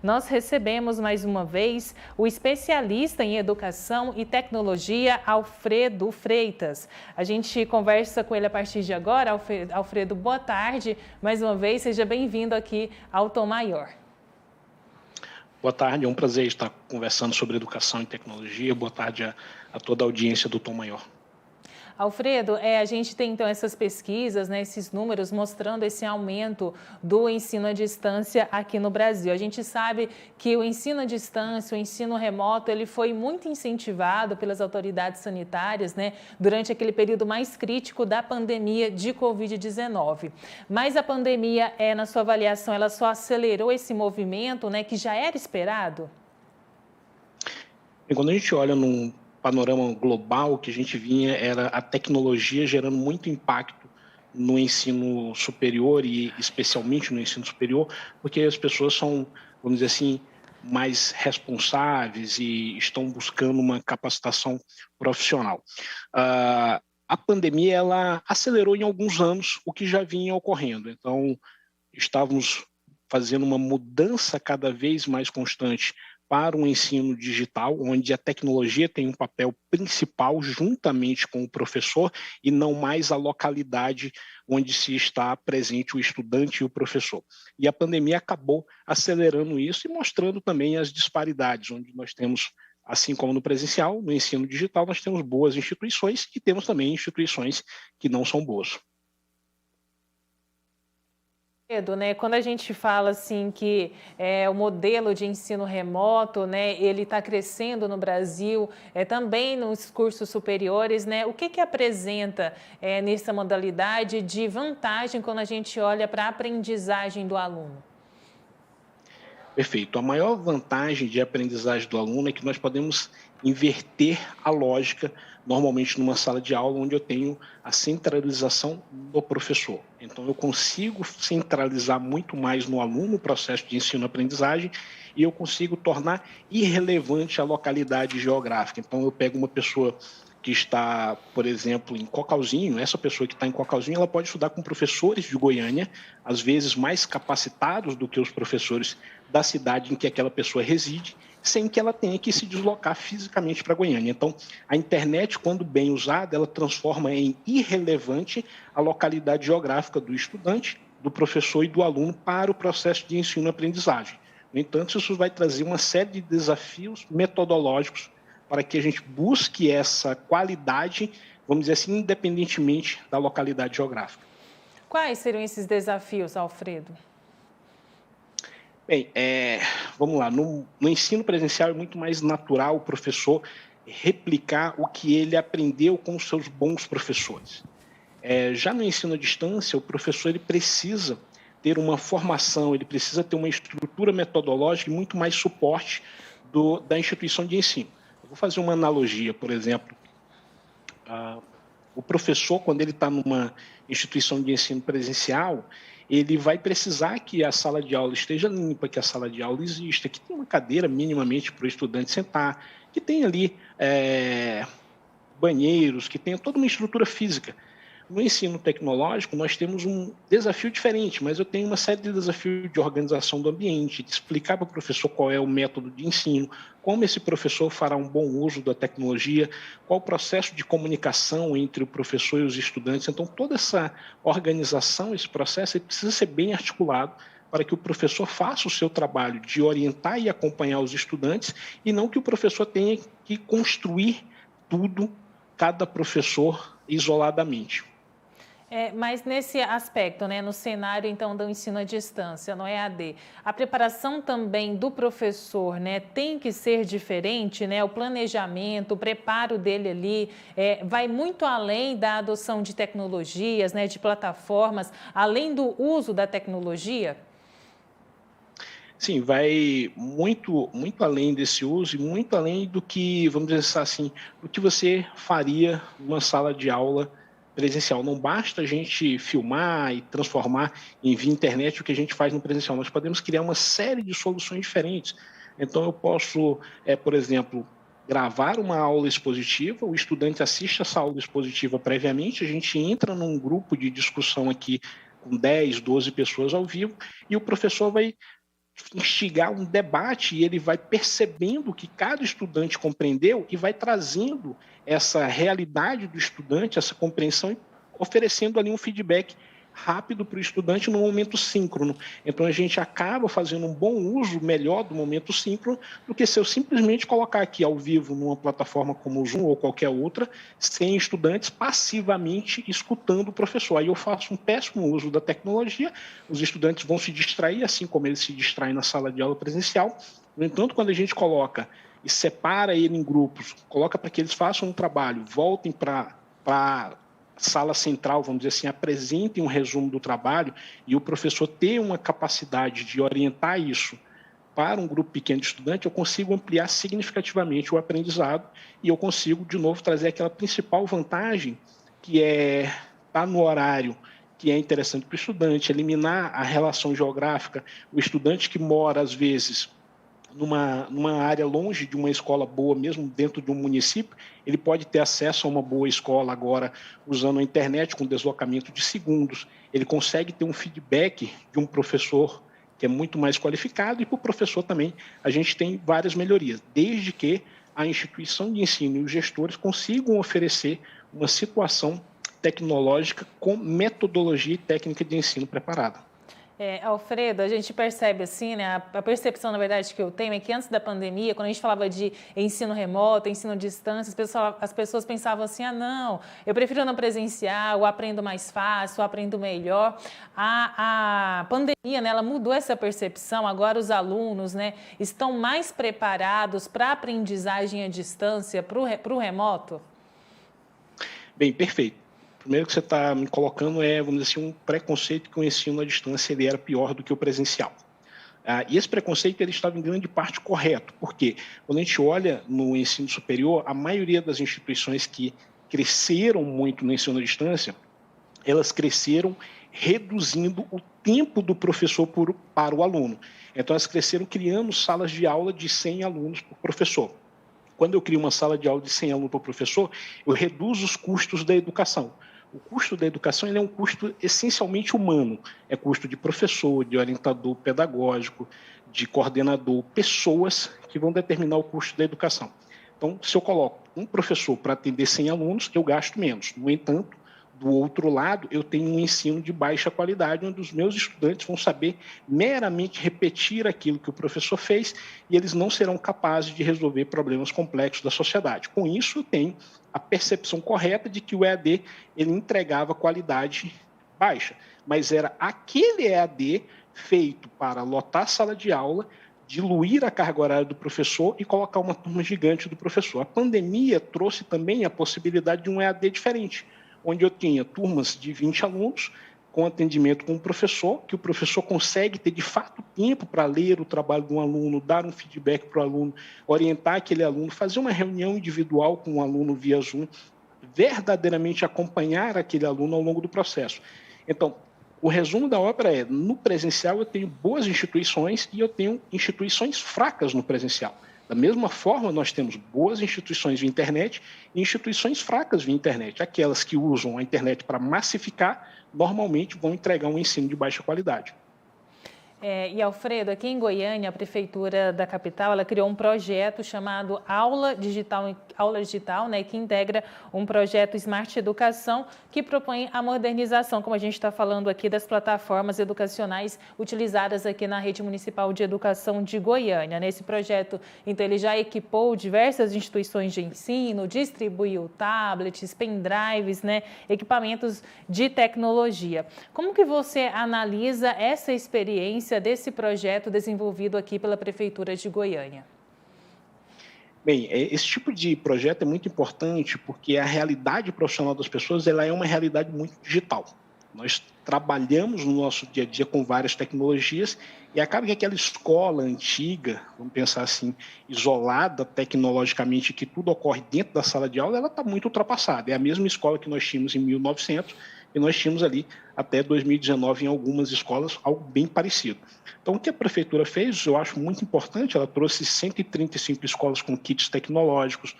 Nós recebemos mais uma vez o especialista em educação e tecnologia, Alfredo Freitas. A gente conversa com ele a partir de agora. Alfredo, boa tarde. Mais uma vez, seja bem-vindo aqui ao Tom Maior. Boa tarde, é um prazer estar conversando sobre educação e tecnologia. Boa tarde a toda a audiência do Tom Maior. Alfredo, a gente tem então essas pesquisas, né, esses números mostrando esse aumento do ensino à distância aqui no Brasil. A gente sabe que o ensino à distância, o ensino remoto, ele foi muito incentivado pelas autoridades sanitárias, né, durante aquele período mais crítico da pandemia de Covid-19. Mas a pandemia, na sua avaliação, ela só acelerou esse movimento, né, que já era esperado? E quando a gente olha num panorama global, o que a gente vinha era a tecnologia gerando muito impacto no ensino superior e especialmente no ensino superior, porque as pessoas são, vamos dizer assim, mais responsáveis e estão buscando uma capacitação profissional. A pandemia ela acelerou em alguns anos o que já vinha ocorrendo. Então, estávamos fazendo uma mudança cada vez mais constante para um ensino digital, onde a tecnologia tem um papel principal juntamente com o professor e não mais a localidade onde se está presente o estudante e o professor. E a pandemia acabou acelerando isso e mostrando também as disparidades, onde nós temos, assim como no presencial, no ensino digital, nós temos boas instituições e temos também instituições que não são boas. Né? Quando a gente fala assim que o modelo de ensino remoto, né, ele está crescendo no Brasil, também nos cursos superiores, né? O que apresenta nessa modalidade de vantagem quando a gente olha para a aprendizagem do aluno? Perfeito. A maior vantagem de aprendizagem do aluno é que nós podemos inverter a lógica, normalmente numa sala de aula, onde eu tenho a centralização do professor. Então, eu consigo centralizar muito mais no aluno o processo de ensino-aprendizagem e eu consigo tornar irrelevante a localidade geográfica. Então, eu pego uma pessoa que está, por exemplo, em Cocalzinho, essa pessoa que está em Cocalzinho, ela pode estudar com professores de Goiânia, às vezes mais capacitados do que os professores da cidade em que aquela pessoa reside, sem que ela tenha que se deslocar fisicamente para Goiânia. Então, a internet, quando bem usada, ela transforma em irrelevante a localidade geográfica do estudante, do professor e do aluno para o processo de ensino-aprendizagem. No entanto, isso vai trazer uma série de desafios metodológicos para que a gente busque essa qualidade, vamos dizer assim, independentemente da localidade geográfica. Quais seriam esses desafios, Alfredo? Bem, vamos lá, no ensino presencial é muito mais natural o professor replicar o que ele aprendeu com os seus bons professores. Já no ensino à distância, o professor ele precisa ter uma formação, ele precisa ter uma estrutura metodológica e muito mais suporte da instituição de ensino. Eu vou fazer uma analogia, por exemplo, o professor, quando ele está numa instituição de ensino presencial, ele vai precisar que a sala de aula esteja limpa, que a sala de aula exista, que tenha uma cadeira minimamente para o estudante sentar, que tenha ali banheiros, que tenha toda uma estrutura física. No ensino tecnológico, nós temos um desafio diferente, mas eu tenho uma série de desafios de organização do ambiente, de explicar para o professor qual é o método de ensino, como esse professor fará um bom uso da tecnologia, qual o processo de comunicação entre o professor e os estudantes. Então, toda essa organização, esse processo, ele precisa ser bem articulado para que o professor faça o seu trabalho de orientar e acompanhar os estudantes e não que o professor tenha que construir tudo, cada professor isoladamente. Mas nesse aspecto, né, no cenário então do ensino à distância, no EAD, a preparação também do professor, né, tem que ser diferente, né? O planejamento, o preparo dele ali vai muito além da adoção de tecnologias, né, de plataformas, além do uso da tecnologia? Sim, vai muito, muito além desse uso e muito além do que, vamos dizer assim, do que você faria numa sala de aula presencial. Não basta a gente filmar e transformar em via internet o que a gente faz no presencial. Nós podemos criar uma série de soluções diferentes. Então, eu posso, por exemplo, gravar uma aula expositiva, o estudante assiste essa aula expositiva previamente, a gente entra num grupo de discussão aqui com 10, 12 pessoas ao vivo e o professor vai instigar um debate e ele vai percebendo que cada estudante compreendeu e vai trazendo essa realidade do estudante, essa compreensão e oferecendo ali um feedback rápido para o estudante no momento síncrono. Então, a gente acaba fazendo um bom uso melhor do momento síncrono do que se eu simplesmente colocar aqui ao vivo numa plataforma como o Zoom ou qualquer outra, sem estudantes passivamente escutando o professor. Aí eu faço um péssimo uso da tecnologia, os estudantes vão se distrair, assim como eles se distraem na sala de aula presencial. No entanto, quando a gente coloca e separa ele em grupos, coloca para que eles façam um trabalho, voltem para sala central, vamos dizer assim, apresentem um resumo do trabalho e o professor ter uma capacidade de orientar isso para um grupo pequeno de estudantes, eu consigo ampliar significativamente o aprendizado e eu consigo, de novo, trazer aquela principal vantagem, que é estar no horário que é interessante para o estudante, eliminar a relação geográfica, o estudante que mora, às vezes, numa área longe de uma escola boa, mesmo dentro de um município, ele pode ter acesso a uma boa escola agora usando a internet com deslocamento de segundos. Ele consegue ter um feedback de um professor que é muito mais qualificado e para o professor também a gente tem várias melhorias, desde que a instituição de ensino e os gestores consigam oferecer uma situação tecnológica com metodologia e técnica de ensino preparada. Alfredo, a gente percebe assim, né? A percepção, na verdade, que eu tenho é que antes da pandemia, quando a gente falava de ensino remoto, ensino à distância, as pessoas pensavam assim, não, eu prefiro não presencial, eu aprendo mais fácil, eu aprendo melhor. A pandemia, né, ela mudou essa percepção, agora os alunos, né, estão mais preparados para a aprendizagem à distância, para o remoto? Bem, perfeito. Primeiro que você está me colocando vamos dizer assim, um preconceito que o ensino à distância ele era pior do que o presencial. E esse preconceito ele estava em grande parte correto, porque quando a gente olha no ensino superior, a maioria das instituições que cresceram muito no ensino à distância, elas cresceram reduzindo o tempo do professor para o aluno. Então, elas cresceram criando salas de aula de 100 alunos por professor. Quando eu crio uma sala de aula de 100 alunos por professor, eu reduzo os custos da educação. O custo da educação ele é um custo essencialmente humano. É custo de professor, de orientador pedagógico, de coordenador, pessoas que vão determinar o custo da educação. Então, se eu coloco um professor para atender 100 alunos, eu gasto menos. No entanto, do outro lado, eu tenho um ensino de baixa qualidade, onde os meus estudantes vão saber meramente repetir aquilo que o professor fez e eles não serão capazes de resolver problemas complexos da sociedade. Com isso, eu tenho a percepção correta de que o EAD ele entregava qualidade baixa, mas era aquele EAD feito para lotar a sala de aula, diluir a carga horária do professor e colocar uma turma gigante do professor. A pandemia trouxe também a possibilidade de um EAD diferente, onde eu tinha turmas de 20 alunos, com atendimento com o professor, que o professor consegue ter, de fato, tempo para ler o trabalho de um aluno, dar um feedback para o aluno, orientar aquele aluno, fazer uma reunião individual com o aluno via Zoom, verdadeiramente acompanhar aquele aluno ao longo do processo. Então, o resumo da obra é, no presencial eu tenho boas instituições e eu tenho instituições fracas no presencial. Da mesma forma, nós temos boas instituições via internet e instituições fracas via internet. Aquelas que usam a internet para massificar, normalmente vão entregar um ensino de baixa qualidade. E Alfredo, aqui em Goiânia, a Prefeitura da capital, ela criou um projeto chamado Aula Digital, né, que integra um projeto Smart Educação, que propõe a modernização, como a gente está falando aqui, das plataformas educacionais utilizadas aqui na Rede Municipal de Educação de Goiânia. Nesse projeto, então, ele já equipou diversas instituições de ensino, distribuiu tablets, pendrives, né, equipamentos de tecnologia. Como que você analisa essa experiência desse projeto desenvolvido aqui pela Prefeitura de Goiânia? Bem, esse tipo de projeto é muito importante porque a realidade profissional das pessoas ela é uma realidade muito digital. Nós trabalhamos no nosso dia a dia com várias tecnologias e acaba que aquela escola antiga, vamos pensar assim, isolada tecnologicamente, que tudo ocorre dentro da sala de aula, ela está muito ultrapassada. É a mesma escola que nós tínhamos em 1900 e nós tínhamos ali até 2019 em algumas escolas algo bem parecido. Então, o que a prefeitura fez, eu acho muito importante, ela trouxe 135 escolas com kits tecnológicos,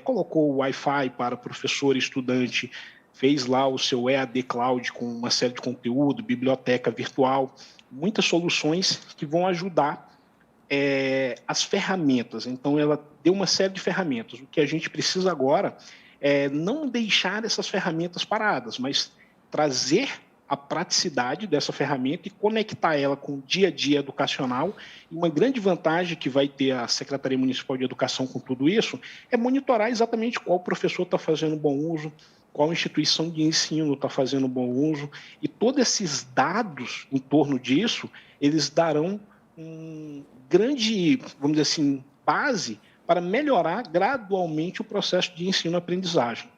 colocou o Wi-Fi para professor e estudante, fez lá o seu EAD Cloud com uma série de conteúdo, biblioteca virtual, muitas soluções que vão ajudar as ferramentas. Então, ela deu uma série de ferramentas. O que a gente precisa agora é não deixar essas ferramentas paradas, mas trazer a praticidade dessa ferramenta e conectar ela com o dia a dia educacional. E uma grande vantagem que vai ter a Secretaria Municipal de Educação com tudo isso é monitorar exatamente qual professor está fazendo bom uso, qual instituição de ensino está fazendo bom uso, e todos esses dados em torno disso, eles darão um grande, vamos dizer assim, base para melhorar gradualmente o processo de ensino-aprendizagem.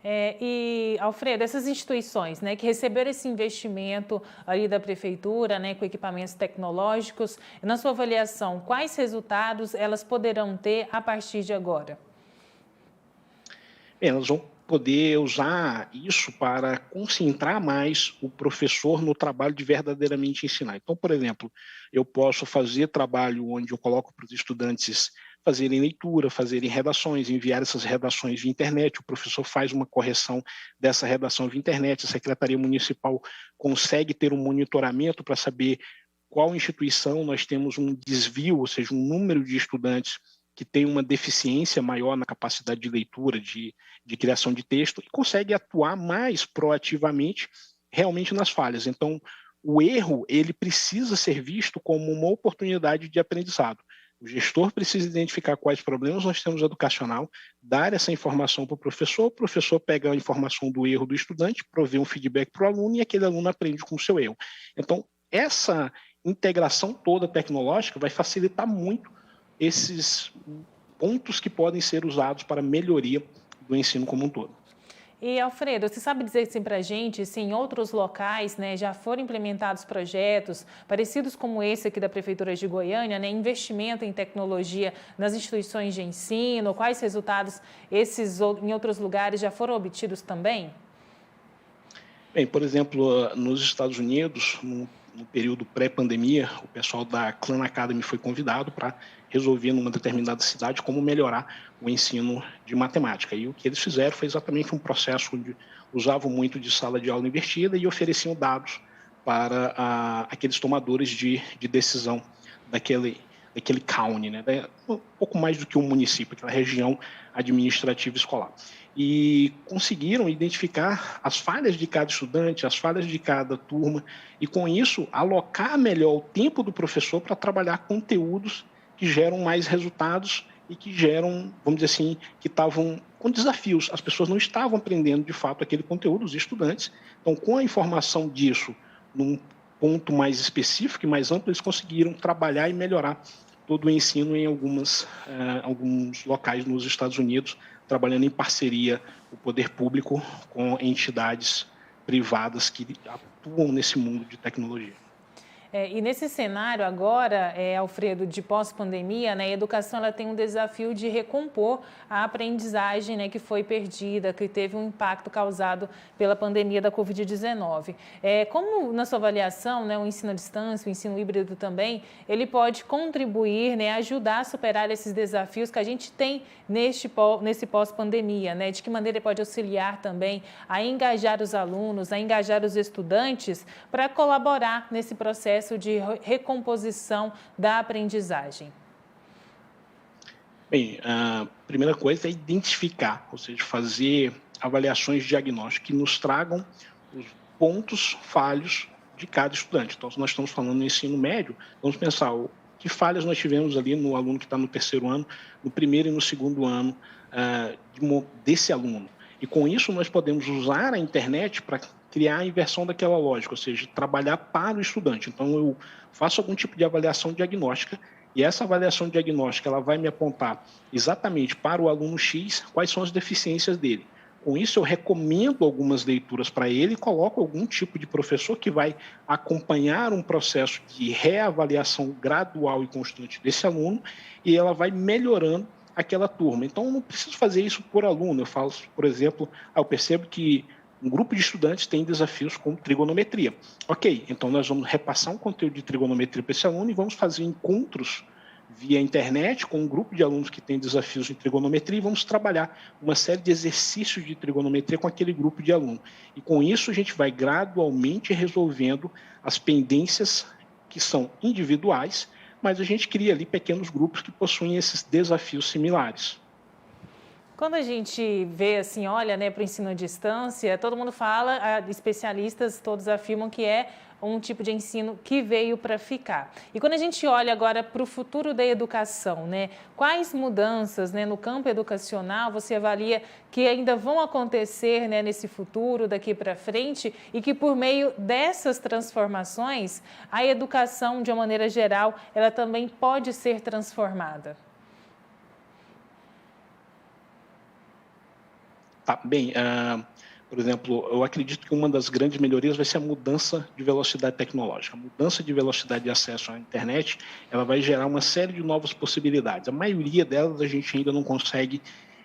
E, Alfredo, essas instituições, né, que receberam esse investimento ali da prefeitura, né, com equipamentos tecnológicos, na sua avaliação, quais resultados elas poderão ter a partir de agora? Elas vão poder usar isso para concentrar mais o professor no trabalho de verdadeiramente ensinar. Então, por exemplo, eu posso fazer trabalho onde eu coloco para os estudantes fazerem leitura, fazerem redações, enviar essas redações via internet, o professor faz uma correção dessa redação via internet, a Secretaria Municipal consegue ter um monitoramento para saber qual instituição nós temos um desvio, ou seja, um número de estudantes que tem uma deficiência maior na capacidade de leitura, de criação de texto, e consegue atuar mais proativamente realmente nas falhas. Então, o erro ele precisa ser visto como uma oportunidade de aprendizado. O gestor precisa identificar quais problemas nós temos educacional, dar essa informação para o professor pega a informação do erro do estudante, prover um feedback para o aluno e aquele aluno aprende com o seu erro. Então, essa integração toda tecnológica vai facilitar muito esses pontos que podem ser usados para melhoria do ensino como um todo. E, Alfredo, você sabe dizer assim, para a gente se em outros locais, né, já foram implementados projetos parecidos como esse aqui da Prefeitura de Goiânia, né, investimento em tecnologia nas instituições de ensino, quais resultados esses em outros lugares já foram obtidos também? Bem, por exemplo, nos Estados Unidos, no período pré-pandemia, o pessoal da Khan Academy foi convidado para resolver numa determinada cidade como melhorar o ensino de matemática. E o que eles fizeram foi exatamente um processo onde usavam muito de sala de aula invertida e ofereciam dados para aqueles tomadores de decisão daquele county, né? Um pouco mais do que um município, aquela região administrativa escolar. E conseguiram identificar as falhas de cada estudante, as falhas de cada turma, e com isso alocar melhor o tempo do professor para trabalhar conteúdos que geram mais resultados e que geram, vamos dizer assim, que estavam com desafios. As pessoas não estavam aprendendo de fato aquele conteúdo, os estudantes. Então, com a informação disso, num ponto mais específico e mais amplo, eles conseguiram trabalhar e melhorar todo o ensino em alguns locais nos Estados Unidos, trabalhando em parceria o poder público com entidades privadas que atuam nesse mundo de tecnologia. E nesse cenário agora, Alfredo, de pós-pandemia, né, a educação ela tem um desafio de recompor a aprendizagem, né, que foi perdida, que teve um impacto causado pela pandemia da Covid-19. Como, na sua avaliação, né, o ensino à distância, o ensino híbrido também, ele pode contribuir, né, ajudar a superar esses desafios que a gente tem nesse pós-pandemia, né? De que maneira ele pode auxiliar também a engajar os alunos, a engajar os estudantes para colaborar nesse processo de recomposição da aprendizagem? Bem, a primeira coisa é identificar, ou seja, fazer avaliações diagnósticas que nos tragam os pontos falhos de cada estudante. Então, se nós estamos falando no ensino médio, vamos pensar que falhas nós tivemos ali no aluno que está no terceiro ano, no primeiro e no segundo ano desse aluno. E com isso nós podemos usar a internet para criar a inversão daquela lógica, ou seja, trabalhar para o estudante. Então, eu faço algum tipo de avaliação diagnóstica e essa avaliação diagnóstica ela vai me apontar exatamente para o aluno X quais são as deficiências dele. Com isso, eu recomendo algumas leituras para ele e coloco algum tipo de professor que vai acompanhar um processo de reavaliação gradual e constante desse aluno e ela vai melhorando aquela turma. Então, eu não preciso fazer isso por aluno. Eu falo, por exemplo, eu percebo que um grupo de estudantes tem desafios como trigonometria. Ok, então nós vamos repassar um conteúdo de trigonometria para esse aluno e vamos fazer encontros via internet com um grupo de alunos que tem desafios em trigonometria e vamos trabalhar uma série de exercícios de trigonometria com aquele grupo de alunos. E com isso a gente vai gradualmente resolvendo as pendências que são individuais, mas a gente cria ali pequenos grupos que possuem esses desafios similares. Quando a gente vê assim, olha, né, para o ensino à distância, todo mundo fala, especialistas todos afirmam que é um tipo de ensino que veio para ficar. E quando a gente olha agora para o futuro da educação, né, quais mudanças, né, no campo educacional você avalia que ainda vão acontecer, né, nesse futuro, daqui para frente, e que por meio dessas transformações, a educação, de uma maneira geral, ela também pode ser transformada? Tá, bem, por exemplo, eu acredito que uma das grandes melhorias vai ser a mudança de velocidade tecnológica. A mudança de velocidade de acesso à internet, ela vai gerar uma série de novas possibilidades. A maioria delas a gente ainda não consegue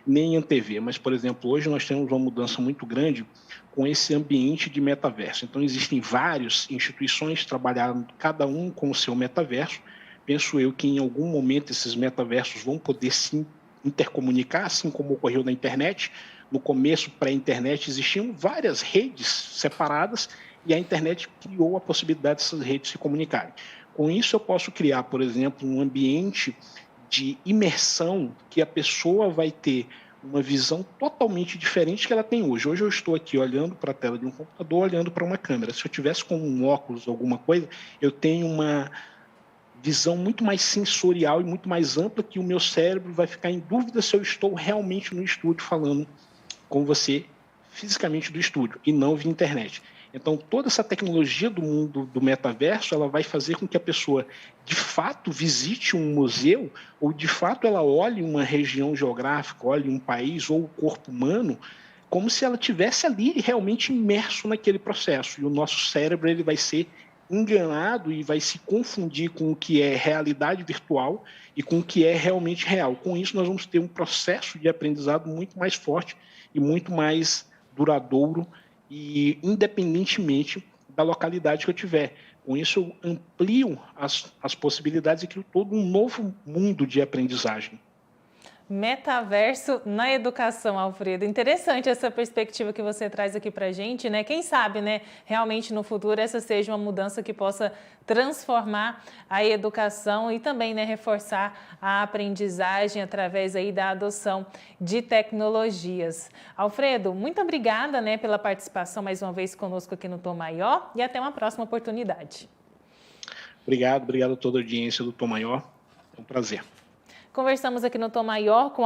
nem antever, mas, por exemplo, hoje nós temos uma mudança muito grande com esse ambiente de metaverso. Então, existem várias instituições trabalhando, cada um com o seu metaverso. Penso eu que em algum momento esses metaversos vão poder se intercomunicar, assim como ocorreu na internet. No começo, pré-internet, existiam várias redes separadas e a internet criou a possibilidade dessas redes se comunicarem. Com isso, eu posso criar, por exemplo, um ambiente de imersão que a pessoa vai ter uma visão totalmente diferente que ela tem hoje. Hoje eu estou aqui olhando para a tela de um computador, olhando para uma câmera. Se eu tivesse com um óculos ou alguma coisa, eu tenho uma visão muito mais sensorial e muito mais ampla que o meu cérebro vai ficar em dúvida se eu estou realmente no estúdio falando com você fisicamente do estúdio e não via internet. Então, toda essa tecnologia do mundo do metaverso, ela vai fazer com que a pessoa, de fato, visite um museu ou, de fato, ela olhe uma região geográfica, olhe um país ou o corpo humano, como se ela estivesse ali realmente imerso naquele processo. E o nosso cérebro ele vai ser enganado e vai se confundir com o que é realidade virtual e com o que é realmente real. Com isso, nós vamos ter um processo de aprendizado muito mais forte e muito mais duradouro e independentemente da localidade que eu tiver. Com isso, eu amplio as possibilidades e crio todo um novo mundo de aprendizagem. Metaverso na educação, Alfredo. Interessante essa perspectiva que você traz aqui para a gente, né? Quem sabe, né, realmente no futuro essa seja uma mudança que possa transformar a educação e também, né, reforçar a aprendizagem através aí da adoção de tecnologias. Alfredo, muito obrigada, né, pela participação mais uma vez conosco aqui no Tom Maior e até uma próxima oportunidade. Obrigado a toda a audiência do Tom Maior. É um prazer. Conversamos aqui no Tom Maior com